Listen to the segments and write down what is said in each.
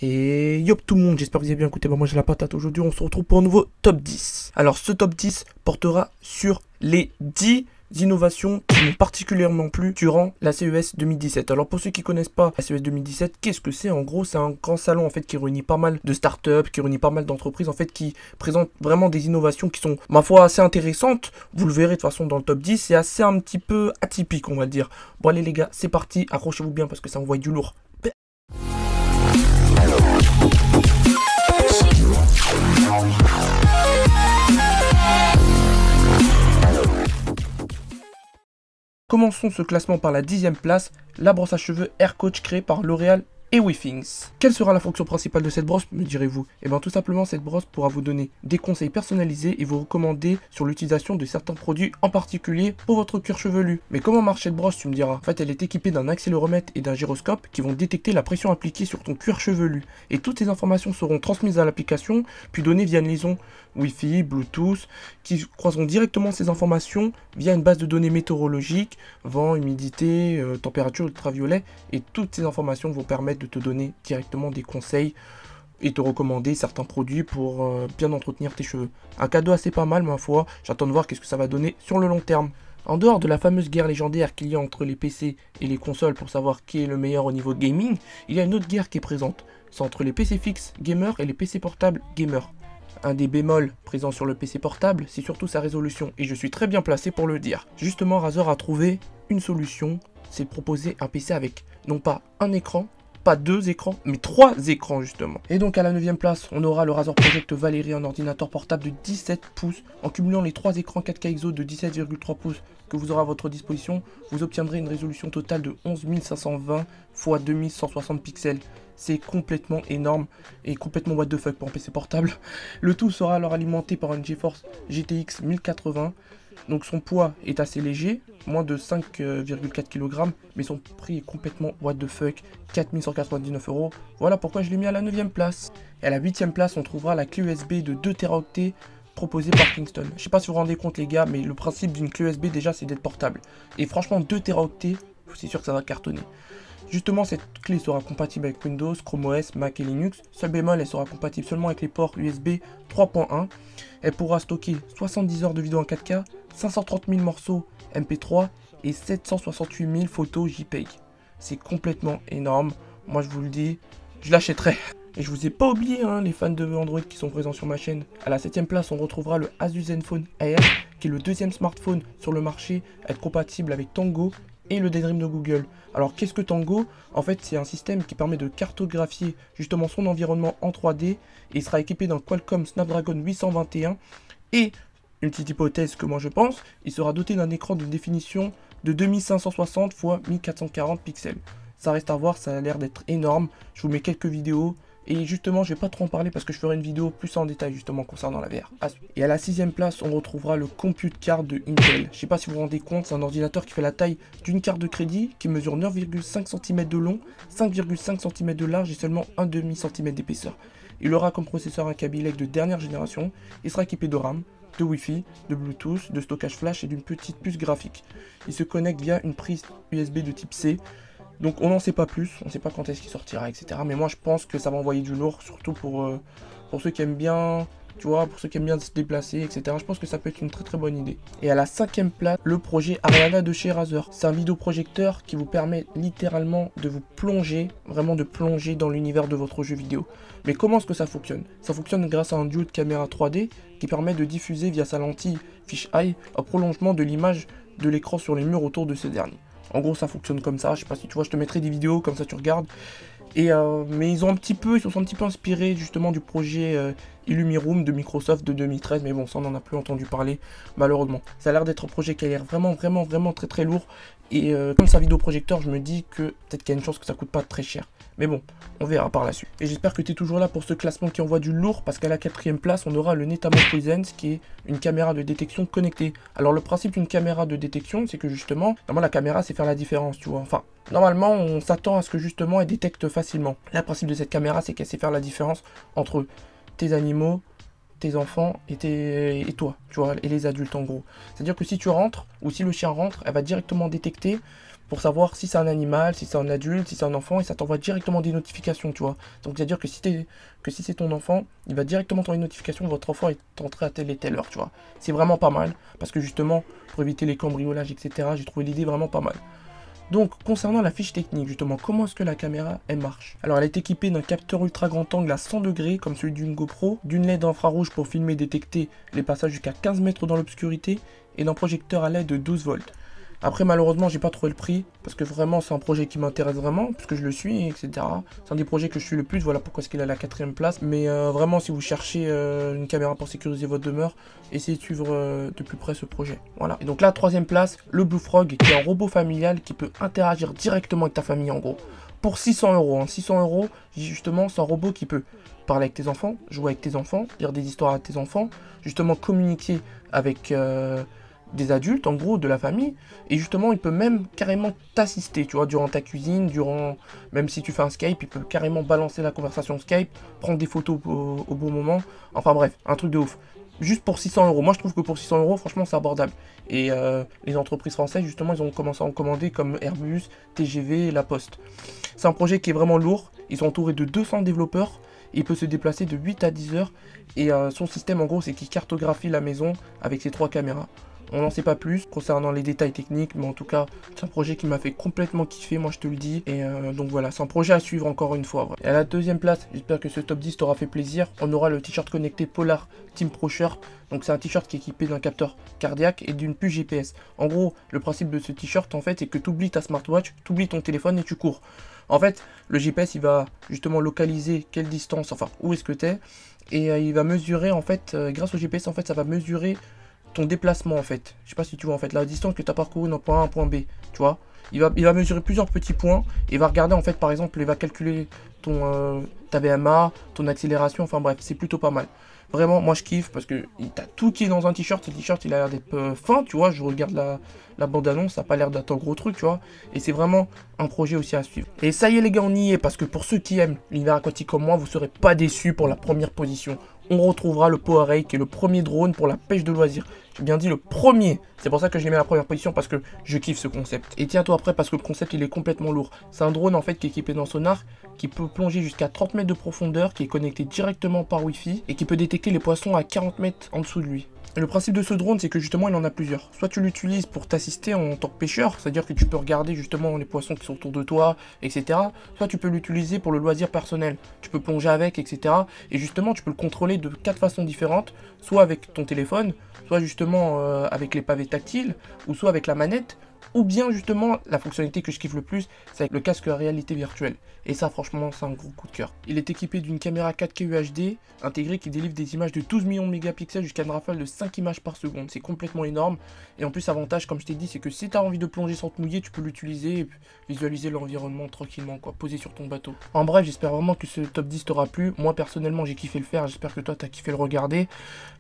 Et yop tout le monde, j'espère que vous avez bien écouté, moi j'ai la patate. Aujourd'hui on se retrouve pour un nouveau top 10. Alors ce top 10 portera sur les 10 innovations qui m'ont particulièrement plu durant la CES 2017. Alors pour ceux qui connaissent pas la CES 2017, qu'est-ce que c'est? En gros c'est un grand salon en fait qui réunit pas mal de startups, qui réunit pas mal d'entreprises en fait qui présentent vraiment des innovations qui sont ma foi assez intéressantes. Vous le verrez de toute façon dans le top 10, c'est assez un petit peu atypique on va dire. Bon allez les gars, c'est parti, accrochez-vous bien parce que ça envoie du lourd. Commençons ce classement par la 10e place, la brosse à cheveux Air Coach créée par L'Oréal et Withings. Quelle sera la fonction principale de cette brosse, me direz-vous? Eh bien tout simplement cette brosse pourra vous donner des conseils personnalisés et vous recommander sur l'utilisation de certains produits en particulier pour votre cuir chevelu. Mais comment marche cette brosse, tu me diras? En fait elle est équipée d'un accéléromètre et d'un gyroscope qui vont détecter la pression appliquée sur ton cuir chevelu. Et toutes ces informations seront transmises à l'application puis données via une liaison Wi-Fi, Bluetooth, qui croiseront directement ces informations via une base de données météorologiques, vent, humidité, température, ultraviolet, et toutes ces informations vont permettre de te donner directement des conseils et te recommander certains produits pour bien entretenir tes cheveux. Un cadeau assez pas mal ma foi, j'attends de voir qu'est-ce que ça va donner sur le long terme. En dehors de la fameuse guerre légendaire qu'il y a entre les PC et les consoles pour savoir qui est le meilleur au niveau gaming, il y a une autre guerre qui est présente. C'est entre les PC fixes gamers et les PC portables gamers. Un des bémols présents sur le PC portable, c'est surtout sa résolution, et je suis très bien placé pour le dire. Justement, Razer a trouvé une solution, c'est de proposer un PC avec non pas un écran, pas deux écrans, mais 3 écrans justement. Et donc à la 9e place, on aura le Razer Project Valerie, un ordinateur portable de 17 pouces. En cumulant les 3 écrans 4K ISO de 17,3 pouces que vous aurez à votre disposition, vous obtiendrez une résolution totale de 11520 x 2160 pixels. C'est complètement énorme et complètement what the fuck pour un PC portable. Le tout sera alors alimenté par une GeForce GTX 1080. Donc son poids est assez léger, moins de 5,4 kg, mais son prix est complètement what the fuck, 4199 €. Voilà pourquoi je l'ai mis à la 9e place. Et à la 8e place, on trouvera la clé USB de 2 Teraoctets proposée par Kingston. Je sais pas si vous vous rendez compte les gars, mais le principe d'une clé USB déjà c'est d'être portable. Et franchement 2 Teraoctets, c'est sûr que ça va cartonner. Justement, cette clé sera compatible avec Windows, Chrome OS, Mac et Linux. Seul bémol, elle sera compatible seulement avec les ports USB 3.1. Elle pourra stocker 70 heures de vidéo en 4K, 530 000 morceaux MP3 et 768 000 photos JPEG. C'est complètement énorme. Moi, je vous le dis, je l'achèterai. Et je vous ai pas oublié, hein, les fans de Android qui sont présents sur ma chaîne. À la 7e place, on retrouvera le Asus Zenfone Air, qui est le deuxième smartphone sur le marché à être compatible avec Tango et le Daydream de Google. Alors qu'est-ce que Tango? En fait c'est un système qui permet de cartographier justement son environnement en 3D et il sera équipé d'un Qualcomm Snapdragon 821 et une petite hypothèse que moi je pense, il sera doté d'un écran de définition de 2560 x 1440 pixels. Ça reste à voir, ça a l'air d'être énorme. Je vous mets quelques vidéos. Et justement, je vais pas trop en parler parce que je ferai une vidéo plus en détail justement concernant la VR. Et à la 6e place, on retrouvera le Compute Card de Intel. Je sais pas si vous vous rendez compte, c'est un ordinateur qui fait la taille d'une carte de crédit, qui mesure 9,5 cm de long, 5,5 cm de large et seulement 1,5 cm d'épaisseur. Il aura comme processeur un Kaby Lake de dernière génération. Il sera équipé de RAM, de Wi-Fi, de Bluetooth, de stockage flash et d'une petite puce graphique. Il se connecte via une prise USB de type C. Donc on n'en sait pas plus, on ne sait pas quand est-ce qu'il sortira, etc. Mais moi je pense que ça va envoyer du lourd, surtout pour ceux qui aiment bien, tu vois, pour ceux qui aiment bien se déplacer, etc. Je pense que ça peut être une très très bonne idée. Et à la 5e place, le projet Ariana de chez Razer. C'est un vidéoprojecteur qui vous permet littéralement de vous plonger, vraiment de plonger dans l'univers de votre jeu vidéo. Mais comment est-ce que ça fonctionne? Ça fonctionne grâce à un duo de caméra 3D qui permet de diffuser via sa lentille fisheye un prolongement de l'image de l'écran sur les murs autour de ce dernier. En gros ça fonctionne comme ça, je sais pas si tu vois, je te mettrai des vidéos comme ça tu regardes. Et mais ils se sont un petit peu inspirés justement du projet Illumiroom de Microsoft de 2013, mais bon ça on n'en a plus entendu parler malheureusement. Ça a l'air d'être un projet qui a l'air vraiment très lourd. Et comme c'est un vidéoprojecteur, je me dis que peut-être qu'il y a une chance que ça coûte pas très cher. Mais bon, on verra par la suite. Et j'espère que tu es toujours là pour ce classement qui envoie du lourd, parce qu'à la 4e place, on aura le Netamo Presence, qui est une caméra de détection connectée. Alors le principe d'une caméra de détection, c'est que justement, normalement la caméra c'est faire la différence, tu vois. Enfin, normalement on s'attend à ce que justement elle détecte facilement. Là, le principe de cette caméra, c'est qu'elle sait faire la différence entre tes animaux, tes enfants et toi, tu vois, et les adultes en gros. C'est-à-dire que si tu rentres, ou si le chien rentre, elle va directement détecter pour savoir si c'est un animal, si c'est un adulte, si c'est un enfant, et ça t'envoie directement des notifications, tu vois. Donc c'est-à-dire que si c'est ton enfant, il va directement t'envoyer une notification, votre enfant est entré à telle et telle heure, tu vois. C'est vraiment pas mal, parce que justement, pour éviter les cambriolages, etc., j'ai trouvé l'idée vraiment pas mal. Donc, concernant la fiche technique, justement, comment est-ce que la caméra, elle marche? Alors, elle est équipée d'un capteur ultra grand angle à 100 degrés, comme celui d'une GoPro, d'une LED infrarouge pour filmer et détecter les passages jusqu'à 15 mètres dans l'obscurité, et d'un projecteur à LED de 12 volts. Après, malheureusement, j'ai pas trouvé le prix, parce que vraiment, c'est un projet qui m'intéresse vraiment, puisque je le suis, etc. C'est un des projets que je suis le plus, voilà pourquoi est-ce qu'il est à la 4ème place. Mais vraiment, si vous cherchez une caméra pour sécuriser votre demeure, essayez de suivre de plus près ce projet. Voilà. Et donc là, 3ème place, le Blue Frog, qui est un robot familial qui peut interagir directement avec ta famille, en gros. Pour 600 €, hein. 600 €, justement, c'est un robot qui peut parler avec tes enfants, jouer avec tes enfants, lire des histoires à tes enfants, justement communiquer avec des adultes, en gros, de la famille, et justement, il peut même carrément t'assister, tu vois, durant ta cuisine, même si tu fais un Skype, il peut carrément balancer la conversation Skype, prendre des photos au bon moment, enfin bref, un truc de ouf. Juste pour 600 €, moi je trouve que pour 600 €, franchement, c'est abordable. Et les entreprises françaises, justement, ils ont commencé à en commander comme Airbus, TGV et La Poste. C'est un projet qui est vraiment lourd, ils sont entourés de 200 développeurs, il peut se déplacer de 8 à 10 heures, et son système, en gros, c'est qu'il cartographie la maison avec ses 3 caméras. On n'en sait pas plus concernant les détails techniques, mais en tout cas, c'est un projet qui m'a fait complètement kiffer, moi je te le dis. Et donc voilà, c'est un projet à suivre encore une fois. Et à la 2ème place, j'espère que ce top 10 t'aura fait plaisir. On aura le t-shirt connecté Polar Team Pro Shirt. Donc c'est un t-shirt qui est équipé d'un capteur cardiaque et d'une puce GPS. En gros, le principe de ce t-shirt, en fait, c'est que tu oublies ta smartwatch, tu oublies ton téléphone et tu cours. En fait, le GPS, il va justement localiser quelle distance, enfin, où est-ce que tu es. Et il va mesurer, en fait, grâce au GPS, en fait, ça va mesurer ton déplacement en fait. Je sais pas si tu vois en fait la distance que tu as parcouru d'un point A à un point B, tu vois. Il va mesurer plusieurs petits points et va regarder en fait par exemple, il va calculer ta VMA, ton accélération, enfin bref, c'est plutôt pas mal. Vraiment, moi je kiffe parce que t'as tout qui est dans un t-shirt. Ce t-shirt il a l'air d'être fin, tu vois. Je regarde la bande-annonce, ça n'a pas l'air d'être un gros truc, tu vois. Et c'est vraiment un projet aussi à suivre. Et ça y est les gars, on y est parce que pour ceux qui aiment l'univers aquatique comme moi, vous serez pas déçus pour la première position. On retrouvera le PowerRay qui est le premier drone pour la pêche de loisirs. J'ai bien dit le premier. C'est pour ça que je l'ai mis à la première position parce que je kiffe ce concept. Et tiens-toi après parce que le concept il est complètement lourd. C'est un drone en fait qui est équipé d'un sonar qui peut plonger jusqu'à 30 mètres de profondeur, qui est connecté directement par Wi-Fi et qui peut détecter les poissons à 40 mètres en dessous de lui. Et le principe de ce drone, c'est que justement, il en a plusieurs. Soit tu l'utilises pour t'assister en tant que pêcheur, c'est-à-dire que tu peux regarder justement les poissons qui sont autour de toi, etc. Soit tu peux l'utiliser pour le loisir personnel. Tu peux plonger avec, etc. Et justement, tu peux le contrôler de 4 façons différentes, soit avec ton téléphone, soit justement avec les pavés tactiles, ou soit avec la manette, ou bien justement, la fonctionnalité que je kiffe le plus, c'est avec le casque à réalité virtuelle. Et ça franchement, c'est un gros coup de cœur. Il est équipé d'une caméra 4K UHD intégrée qui délivre des images de 12 millions de mégapixels jusqu'à une rafale de 5 images par seconde. C'est complètement énorme. Et en plus, avantage, comme je t'ai dit, c'est que si tu as envie de plonger sans te mouiller, tu peux l'utiliser et visualiser l'environnement tranquillement, quoi, posé sur ton bateau. En bref, j'espère vraiment que ce top 10 t'aura plu. Moi, personnellement, j'ai kiffé le faire. J'espère que toi, tu as kiffé le regarder.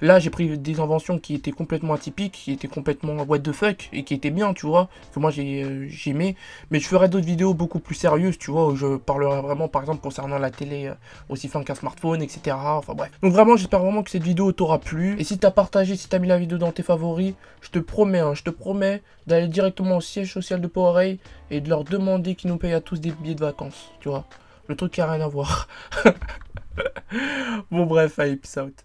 Là, j'ai pris des inventions qui étaient complètement atypiques, qui étaient complètement what the fuck et qui étaient bien, tu vois, que moi j'ai aimé. Mais je ferai d'autres vidéos beaucoup plus sérieuses, tu vois, où je parlerai vraiment, par exemple, concernant la télé aussi fin qu'un smartphone, etc. Enfin bref. Donc vraiment, j'espère vraiment que cette vidéo t'aura plu. Et si t'as partagé, si t'as mis la vidéo dans tes favoris, je te promets d'aller directement au siège social de PowerRay et de leur demander qu'ils nous payent à tous des billets de vacances, tu vois. Le truc qui a rien à voir. Bon bref, allez, peace out.